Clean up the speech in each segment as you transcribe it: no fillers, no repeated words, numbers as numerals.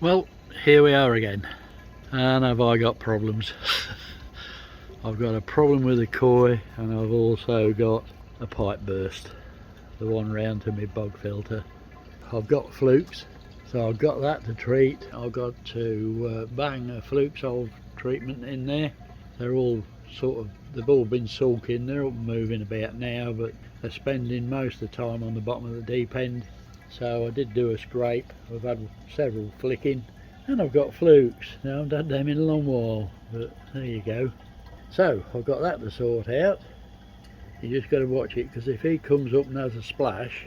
Well, here we are again, and have I got problems? I've got a problem with the koi, and I've also got a pipe burst, the one round to my bog filter. I've got flukes, so I've got that to treat. I've got to bang a fluke solve treatment in there. They're all they've all been sulking, they're all moving about now, but they're spending most of the time on the bottom of the deep end. So I did do a scrape. I've had several flicking, and I've got flukes. Now I haven't had them in a long while, but there you go. So I've got that to sort out. You just got to watch it, because if he comes up and has a splash,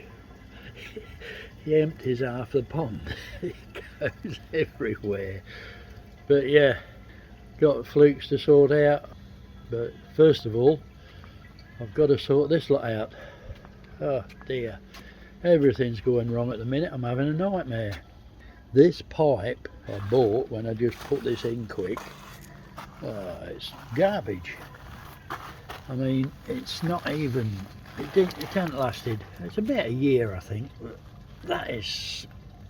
he empties half the pond. It goes everywhere. But yeah, got flukes to sort out. But first of all, I've got to sort this lot out. Oh dear. Everything's going wrong at the minute. I'm having a nightmare. This pipe I bought when I just put this in quick, it's garbage. I mean, it's not even, it hasn't lasted, it's about a year I think, but that is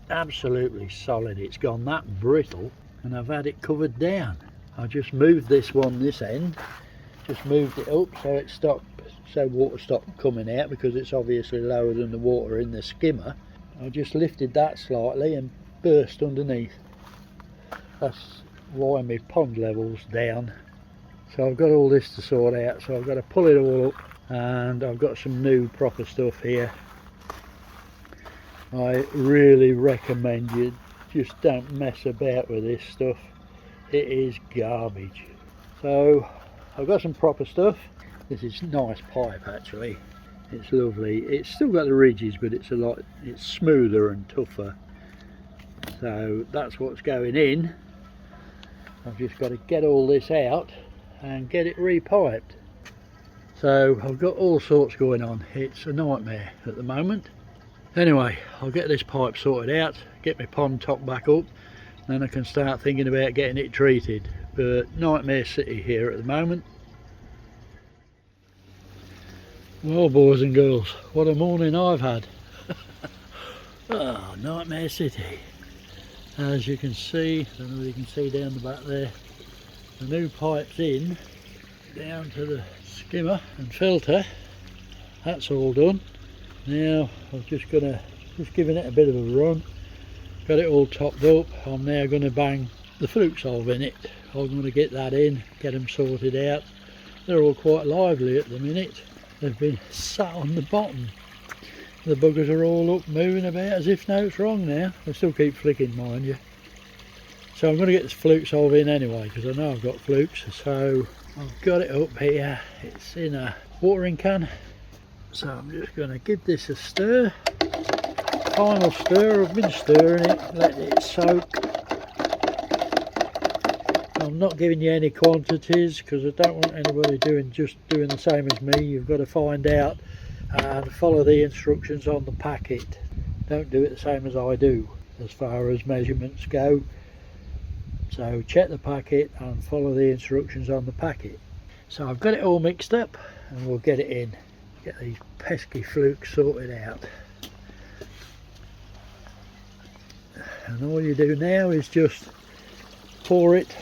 absolutely solid. It's gone that brittle, and I've had it covered down. I just moved this one this end, just moved it up so it stopped, so water stopped coming out, because it's obviously lower than the water in the skimmer. I just lifted that slightly and burst underneath. That's why my pond level's down. So I've got all this to sort out, so I've got to pull it all up, and I've got some new proper stuff here. I really recommend you just don't mess about with this stuff. It is garbage. So I've got some proper stuff. This is nice pipe actually. It's lovely. It's still got the ridges, but it's smoother and tougher. So that's what's going in. I've just got to get all this out and get it repiped. So I've got all sorts going on. It's a nightmare at the moment. Anyway, I'll get this pipe sorted out, get my pond top back up, then I can start thinking about getting it treated. But nightmare city here at the moment. Well, boys and girls, what a morning I've had. Oh, nightmare city. As you can see, I don't know if you can see down the back there, the new pipe's in, down to the skimmer and filter. That's all done. Now I'm just giving it a bit of a run. Got it all topped up. I'm now going to bang the fluke solve in it. I'm going to get that in, get them sorted out. They're all quite lively at the minute. They've been sat on the bottom. The buggers are all up moving about as if nothing's wrong now. They still keep flicking, mind you. So I'm going to get this fluke solve in anyway, because I know I've got flukes. So I've got it up here. It's in a watering can. So I'm just going to give this a stir. Final stir. I've been stirring it, letting it soak. I'm not giving you any quantities, because I don't want anybody just doing the same as me. You've got to find out and follow the instructions on the packet. Don't do it the same as I do as far as measurements go. So check the packet and follow the instructions on the packet. So I've got it all mixed up, and we'll get it in. Get these pesky flukes sorted out. And all you do now is just pour it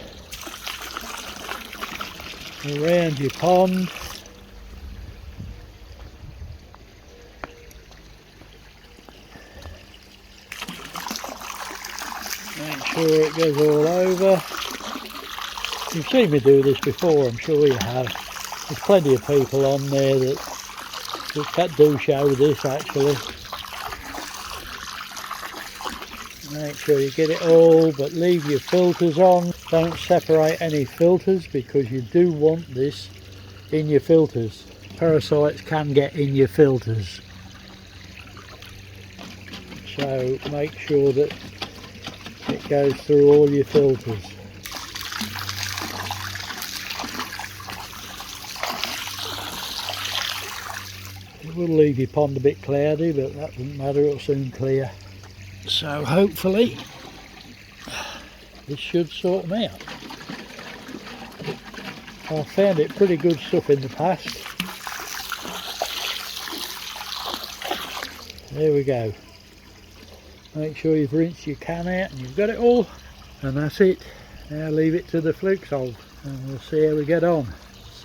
around your pond. Make sure it goes all over. You've seen me do this before, I'm sure you have. There's plenty of people on there that do show this actually. Make sure you get it all, but leave your filters on. Don't separate any filters, because you do want this in your filters. Parasites can get in your filters. So make sure that it goes through all your filters. It will leave your pond a bit cloudy, but that doesn't matter, it'll soon clear. So hopefully this should sort them out. I've found it pretty good stuff in the past. There we go. Make sure you've rinsed your can out and you've got it all, and that's it. Now leave it to the fluke solve and we'll see how we get on.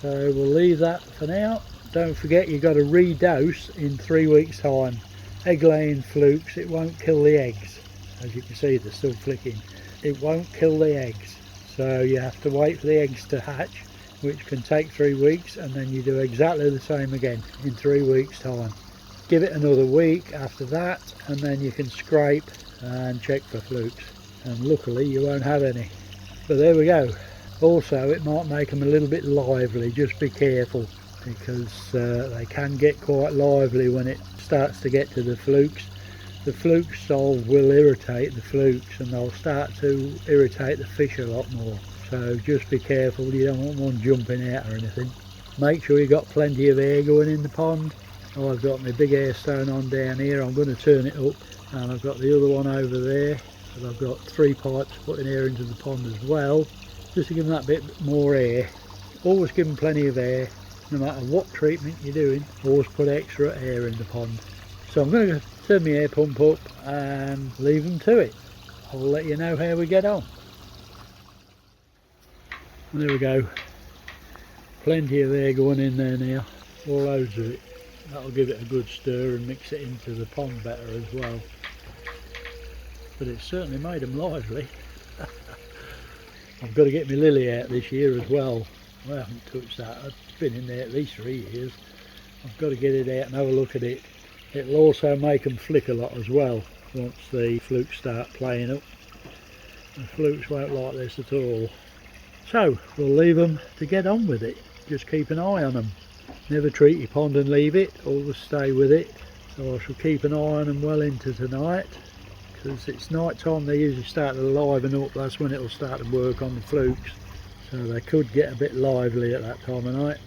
So we'll leave that for now. Don't forget you've got to redose in 3 weeks time. Egg laying flukes, it won't kill the eggs. As you can see, they're still flicking. It won't kill the eggs, so you have to wait for the eggs to hatch, which can take 3 weeks, and then you do exactly the same again in 3 weeks time. Give it another week after that, and then you can scrape and check for flukes, and luckily you won't have any. But there we go. Also, it might make them a little bit lively, just be careful, because they can get quite lively when it starts to get to the flukes. The fluke solve will irritate the flukes and they'll start to irritate the fish a lot more. So just be careful, you don't want one jumping out or anything. Make sure you've got plenty of air going in the pond. I've got my big air stone on down here, I'm going to turn it up, and I've got the other one over there, and I've got 3 pipes putting air into the pond as well, just to give them that bit more air. Always give them plenty of air, no matter what treatment you're doing, always put extra air in the pond. So I'm going to turn my air pump up and leave them to it. I'll let you know how we get on. There we go, plenty of air going in there now, all loads of it. That'll give it a good stir and mix it into the pond better as well. But it's certainly made them lively. I've got to get my lily out this year as well. I haven't touched that, it's been in there at least 3 years. I've got to get it out and have a look at it. It'll also make them flick a lot as well once the flukes start playing up. The flukes won't like this at all. So we'll leave them to get on with it. Just keep an eye on them. Never treat your pond and leave it, always stay with it. So I shall keep an eye on them well into tonight, because it's night time they usually start to liven up. That's when it'll start to work on the flukes. So they could get a bit lively at that time of night.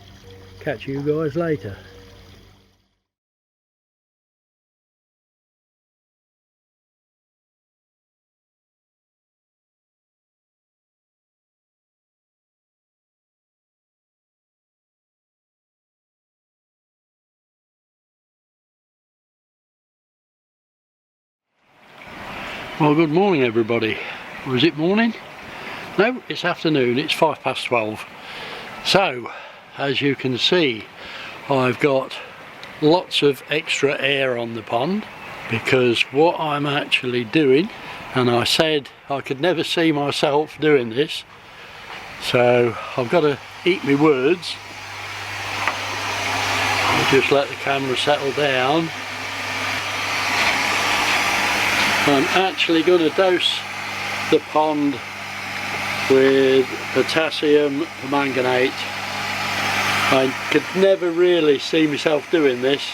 Catch you guys later. Well, good morning everybody. Or is it morning? No, it's afternoon, it's 12:05. So, as you can see, I've got lots of extra air on the pond, because what I'm actually doing, and I said I could never see myself doing this, so I've got to eat my words. I'll just let the camera settle down. I'm actually going to dose the pond with potassium permanganate. I could never really see myself doing this,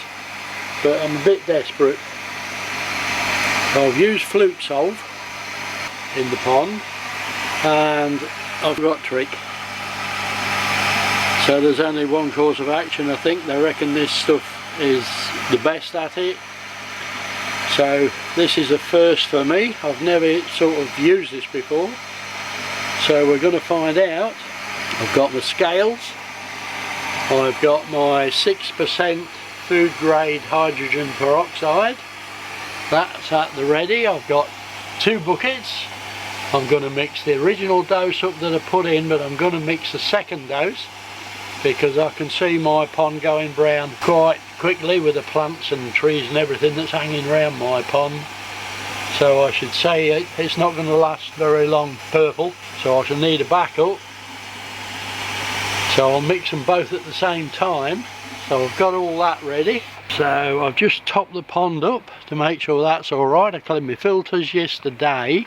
but I'm a bit desperate. I've used fluke solve in the pond and I've got trick. So there's only one course of action. I think they reckon this stuff is the best at it. So this is a first for me. I've never sort of used this before. So we're going to find out. I've got my scales. I've got my 6% food grade hydrogen peroxide. That's at the ready. I've got 2 buckets. I'm going to mix the original dose up that I put in, but I'm going to mix the second dose, because I can see my pond going brown quite quickly with the plants and trees and everything that's hanging around my pond. So I should say it's not going to last very long purple, so I shall need a backup. So I'll mix them both at the same time. So I've got all that ready. So I've just topped the pond up to make sure that's alright. I cleaned my filters yesterday.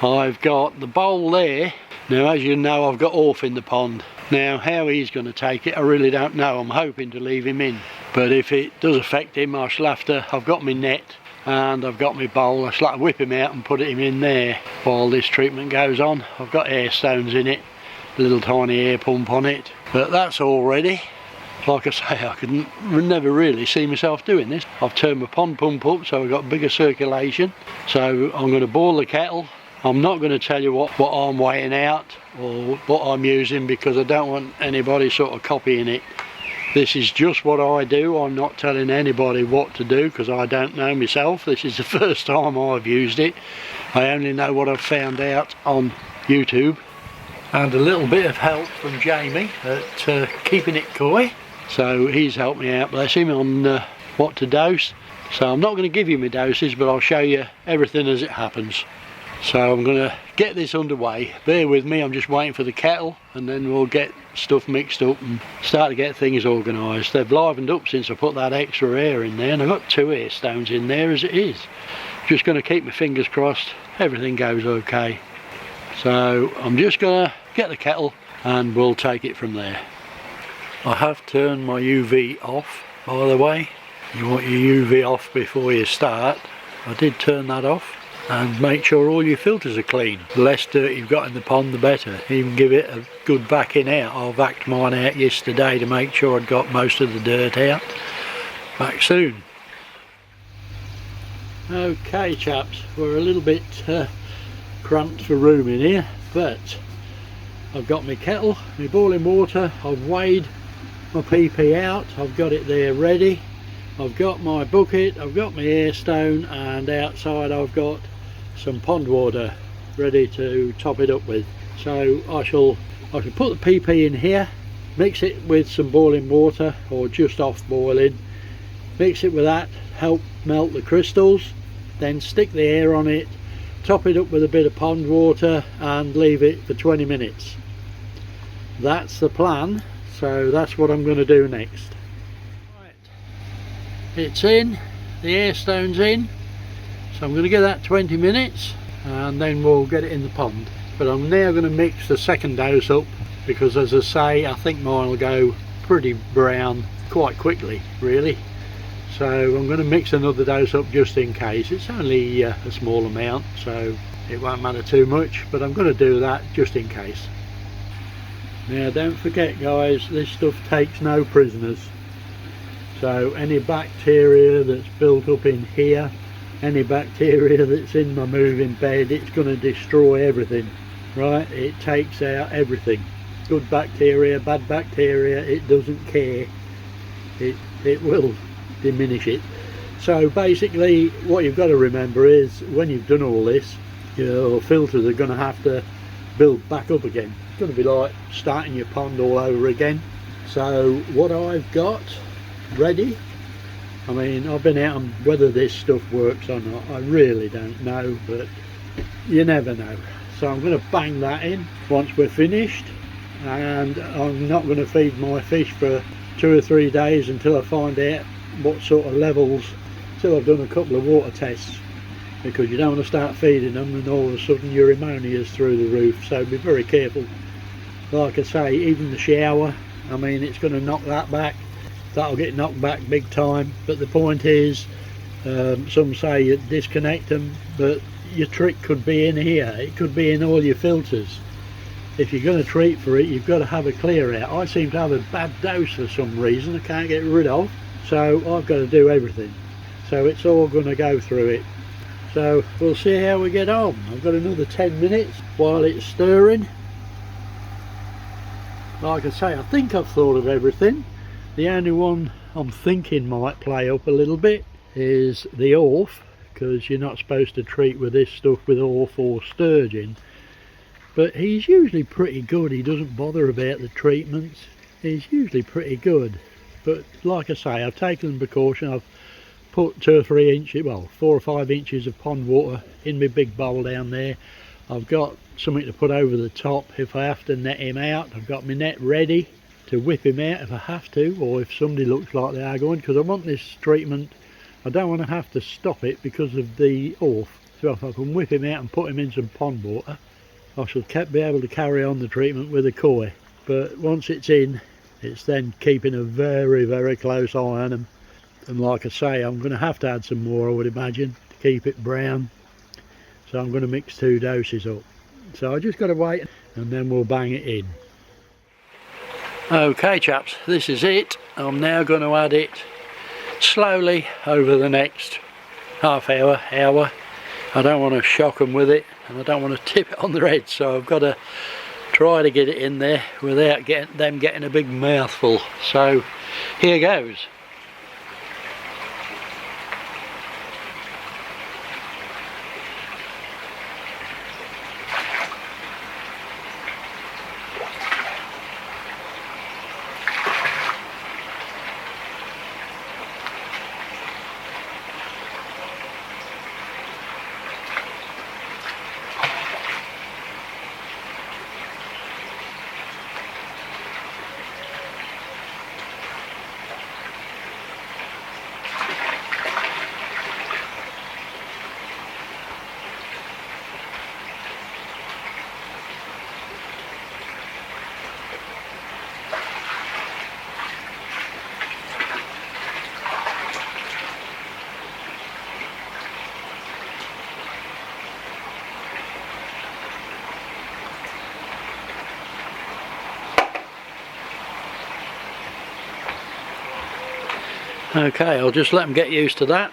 I've got the bowl there. Now, as you know, I've got Orf in the pond. Now, how he's going to take it, I really don't know. I'm hoping to leave him in. But if it does affect him, I shall have to... I've got my net and I've got my bowl. I shall have to whip him out and put him in there while this treatment goes on. I've got air stones in it, a little tiny air pump on it. But that's all ready. Like I say, I could never really see myself doing this. I've turned my pond pump up so I've got bigger circulation. So I'm going to boil the kettle. I'm not going to tell you what I'm weighing out or what I'm using, because I don't want anybody sort of copying it. This is just what I do. I'm not telling anybody what to do because I don't know myself. This is the first time I've used it. I only know what I've found out on YouTube. And a little bit of help from Jamie at keeping it coy. So he's helped me out, bless him, on what to dose. So I'm not going to give you my doses, but I'll show you everything as it happens. So I'm going to get this underway. Bear with me, I'm just waiting for the kettle, and then we'll get stuff mixed up and start to get things organised. They've livened up since I put that extra air in there, and I've got 2 air stones in there as it is. Just going to keep my fingers crossed everything goes okay. So I'm just going to get the kettle and we'll take it from there. I have turned my UV off, by the way. You want your UV off before you start. I did turn that off. And make sure all your filters are clean. The less dirt you've got in the pond, the better. Even give it a good vacuum out. I vacuumed mine out yesterday to make sure I'd got most of the dirt out. Back soon. Okay chaps, we're a little bit cramped for room in here, but I've got my kettle, my boiling water, I've weighed my PP out, I've got it there ready. I've got my bucket, I've got my air stone, and outside I've got some pond water ready to top it up with. So I shall put the PP in here, mix it with some boiling water or just off boiling, mix it with that, help melt the crystals, then stick the air on it, top it up with a bit of pond water and leave it for 20 minutes. That's the plan, so that's what I'm going to do next. Right. It's in, the air stone's in. So I'm going to give that 20 minutes and then we'll get it in the pond. But I'm now going to mix the second dose up because, as I say, I think mine will go pretty brown quite quickly really. So I'm going to mix another dose up just in case. It's only a small amount, so it won't matter too much, but I'm going to do that just in case. Now don't forget guys, this stuff takes no prisoners. So any bacteria that's built up in here, any bacteria that's in my moving bed, it's going to destroy everything, right? It takes out everything. Good bacteria, bad bacteria, it doesn't care. It will diminish it. So basically what you've got to remember is when you've done all this, your filters are going to have to build back up again. It's going to be like starting your pond all over again. So what I've got ready, I mean, I've been out on whether this stuff works or not, I really don't know, but you never know. So I'm going to bang that in once we're finished, and I'm not going to feed my fish for 2 or 3 days until I find out what sort of levels, until I've done a couple of water tests, because you don't want to start feeding them and all of a sudden your ammonia is through the roof. So be very careful. Like I say, even the shower, I mean, it's going to knock that back. That'll get knocked back big time. But the point is, some say you disconnect them, but your trick could be in here. It could be in all your filters. If you're going to treat for it, you've got to have a clear out. I seem to have a bad dose for some reason I can't get rid of, so I've got to do everything. So it's all going to go through it. So we'll see how we get on. I've got another 10 minutes while it's stirring. Like I say, I think I've thought of everything. The only one I'm thinking might play up a little bit is the orf, because you're not supposed to treat with this stuff with orf or sturgeon. But he's usually pretty good. He doesn't bother about the treatments. He's usually pretty good. But like I say, I've taken the precaution. I've put 2 or 3 inches, well, 4 or 5 inches of pond water in my big bowl down there. I've got something to put over the top if I have to net him out. I've got my net ready to whip him out if I have to, or if somebody looks like they are going, because I want this treatment. I don't want to have to stop it because of the orf. So if I can whip him out and put him in some pond water, I shall be able to carry on the treatment with a koi. But once it's in, it's then keeping a very, very close eye on them. And like I say, I'm going to have to add some more, I would imagine, to keep it brown. So I'm going to mix 2 doses up. So I just got to wait and then we'll bang it in. Okay chaps, this is it. I'm now going to add it slowly over the next half hour. I don't want to shock them with it, and I don't want to tip it on their head, so I've got to try to get it in there without getting a big mouthful. So here goes. Okay, I'll just let them get used to that,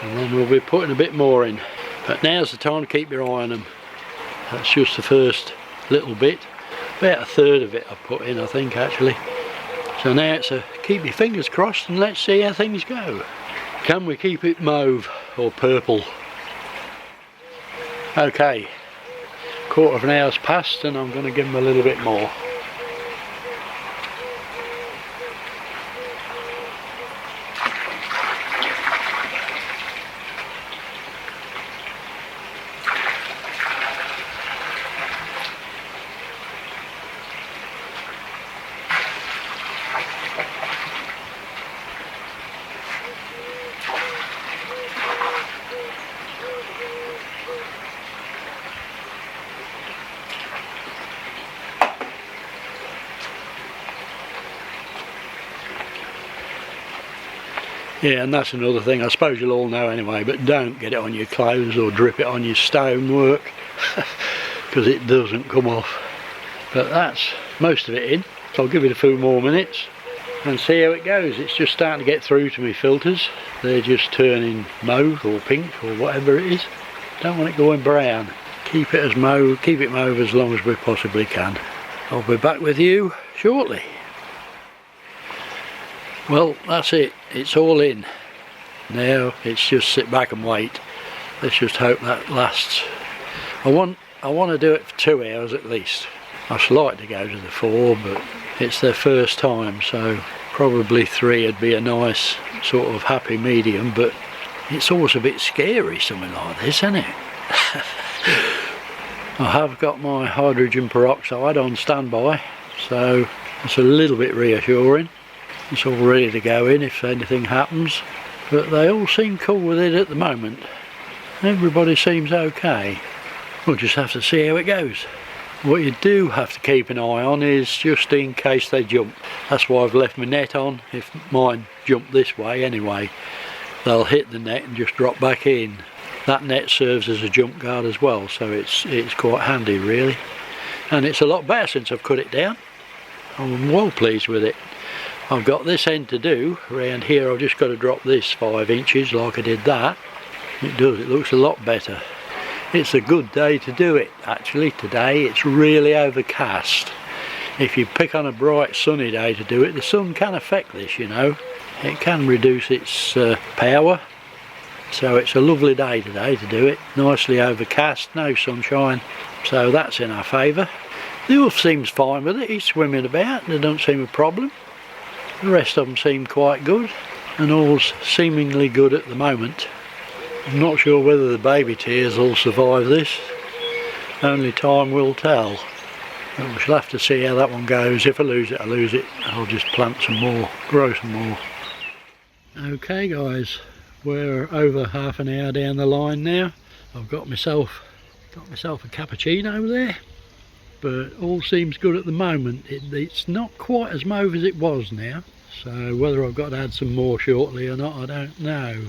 and then we'll be putting a bit more in. But now's the time to keep your eye on them. That's just the first little bit, about a third of it I've put in, I think, actually. So now it's a keep your fingers crossed and let's see how things go. Can we keep it mauve or purple? Okay, quarter of an hour's passed and I'm going to give them a little bit more. Yeah, and that's another thing, I suppose you'll all know anyway, but don't get it on your clothes or drip it on your stonework because it doesn't come off. But that's most of it in, so I'll give it a few more minutes and see how it goes. It's just starting to get through to my filters. They're just turning mauve or pink or whatever it is. Don't want it going brown. Keep it mauve as long as we possibly can. I'll be back with you shortly. Well, that's it, it's all in. Now it's just sit back and wait. Let's just hope that lasts. I want to do it for 2 hours at least. I'd like to go to the 4, but it's their first time, so probably 3 would be a nice sort of happy medium, but it's always a bit scary, something like this, isn't it? I have got my hydrogen peroxide on standby, so it's a little bit reassuring. It's all ready to go in if anything happens, but they all seem cool with it at the moment. Everybody seems okay. We'll just have to see how it goes. What you do have to keep an eye on is just in case they jump. That's why I've left my net on. If mine jump this way anyway, they'll hit the net and just drop back in. That net serves as a jump guard as well, so it's quite handy really. And it's a lot better since I've cut it down. I'm well pleased with it. I've got this end to do. Around here I've just got to drop this 5 inches like I did that. It does, it looks a lot better. It's a good day to do it actually today. It's really overcast. If you pick on a bright sunny day to do it, the sun can affect this, you know. It can reduce its power. So it's a lovely day today to do it. Nicely overcast, no sunshine. So that's in our favour. The wolf seems fine with it, he's swimming about, there don't seem a problem. The rest of them seem quite good, and all's seemingly good at the moment. I'm not sure whether the baby tears will survive this. Only time will tell. But we shall have to see how that one goes. If I lose it, I lose it. I'll just plant some more, grow some more. Okay guys, we're over half an hour down the line now. I've got myself a cappuccino there. But all seems good at the moment. It's not quite as mauve as it was now, so whether I've got to add some more shortly or not I don't know,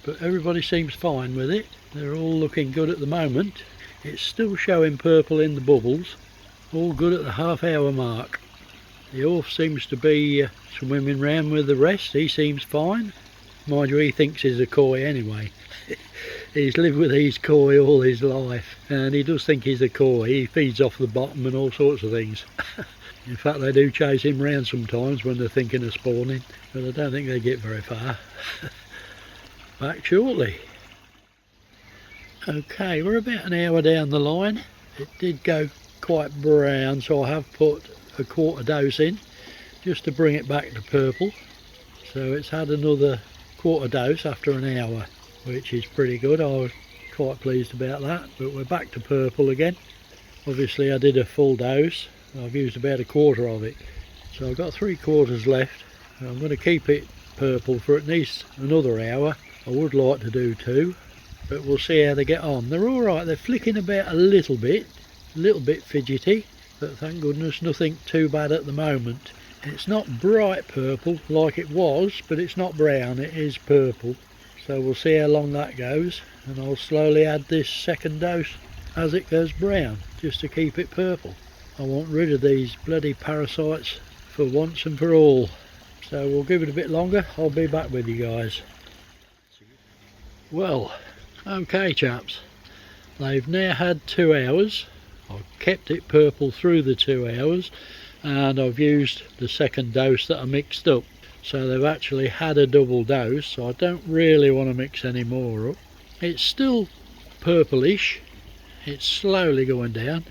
but everybody seems fine with it. They're all looking good at the moment. It's still showing purple in the bubbles, all good at the half-hour mark. The Orf seems to be swimming round with the rest. He seems fine. Mind you, he thinks he's a koi anyway. He's lived with these koi all his life and he does think he's a koi. He feeds off the bottom and all sorts of things. In fact, they do chase him round sometimes when they're thinking of spawning, but I don't think they get very far. Back shortly. Okay, we're about an hour down the line. It did go quite brown, so I have put a quarter dose in just to bring it back to purple. So it's had another quarter dose after an hour, which is pretty good. I was quite pleased about that, but we're back to purple again. Obviously I did a full dose. I've used about a quarter of it, so I've got 3/4 left. I'm going to keep it purple for at least another hour. I would like to do 2, but we'll see how they get on. They're alright, they're flicking about a little bit fidgety, but thank goodness nothing too bad at the moment. It's not bright purple like it was, but it's not brown, it is purple. So we'll see how long that goes, and I'll slowly add this second dose as it goes brown, just to keep it purple. I want rid of these bloody parasites for once and for all. So we'll give it a bit longer. I'll be back with you guys. Well, okay chaps, they've now had 2 hours. I've kept it purple through the 2 hours, and I've used the second dose that I mixed up. So they've actually had a double dose, so I don't really want to mix any more up. It's still purplish, it's slowly going down.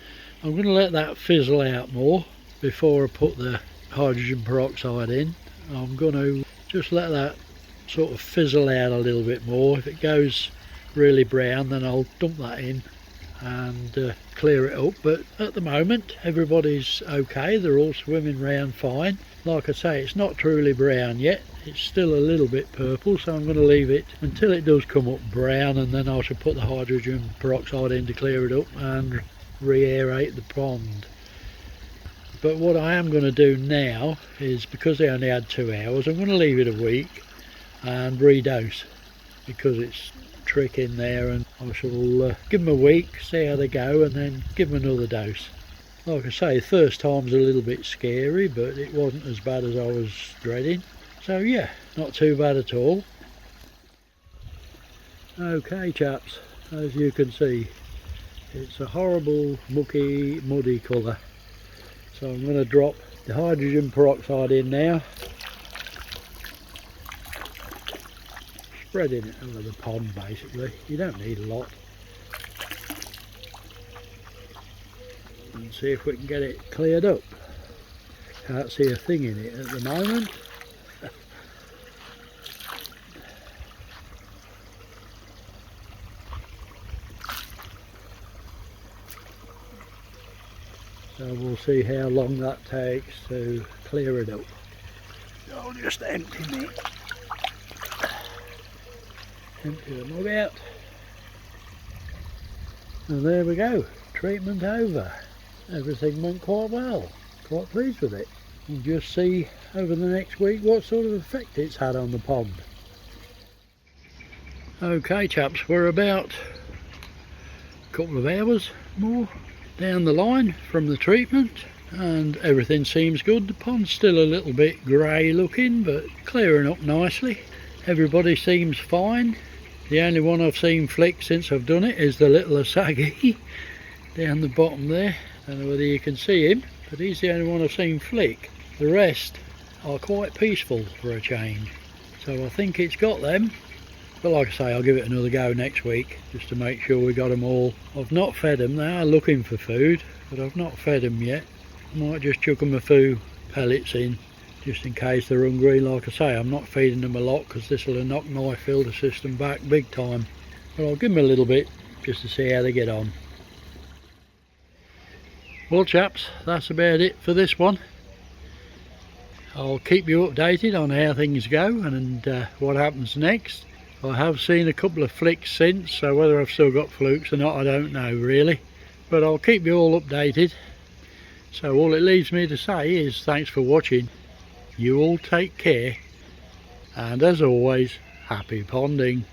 I'm going to let that fizzle out more before I put the hydrogen peroxide in. I'm going to just let that sort of fizzle out a little bit more. If it goes really brown, then I'll dump that in and clear it up. But at the moment everybody's okay, they're all swimming around fine. Like I say, it's not truly brown yet, it's still a little bit purple, so I'm going to leave it until it does come up brown, and then I shall put the hydrogen peroxide in to clear it up and re-aerate the pond. But what I am going to do now is, because they only had 2 hours, I'm going to leave it a week and redose, because it's trick in there, and I shall give them a week, see how they go, and then give them another dose. Like I say, first time's a little bit scary, but it wasn't as bad as I was dreading. So yeah, not too bad at all. Okay chaps, as you can see, it's a horrible mucky muddy colour. So I'm going to drop the hydrogen peroxide in now, spreading it over the pond basically. You don't need a lot. And see if we can get it cleared up. Can't see a thing in it at the moment. So we'll see how long that takes to clear it up. I'll just empty the mug out. And there we go, treatment over. Everything went quite well, quite pleased with it. We'll just see over the next week what sort of effect it's had on the pond. Okay chaps, we're about a couple of hours more down the line from the treatment, and everything seems good. The pond's still a little bit grey looking, but clearing up nicely. Everybody seems fine. The only one I've seen flick since I've done it is the little Asagi down the bottom there. I don't know whether you can see him, but he's the only one I've seen flick. The rest are quite peaceful for a change, so I think it's got them. But like I say, I'll give it another go next week just to make sure we got them all. I've not fed them. They are looking for food, but I've not fed them yet. I might just chuck them a few pellets in just in case they're hungry. Like I say, I'm not feeding them a lot because this will knock my filter system back big time, but I'll give them a little bit just to see how they get on. Well chaps, that's about it for this one. I'll keep you updated on how things go and what happens next. I have seen a couple of flicks since, so whether I've still got flukes or not I don't know really, but I'll keep you all updated. So all it leaves me to say is thanks for watching. You all take care, and as always, happy ponding.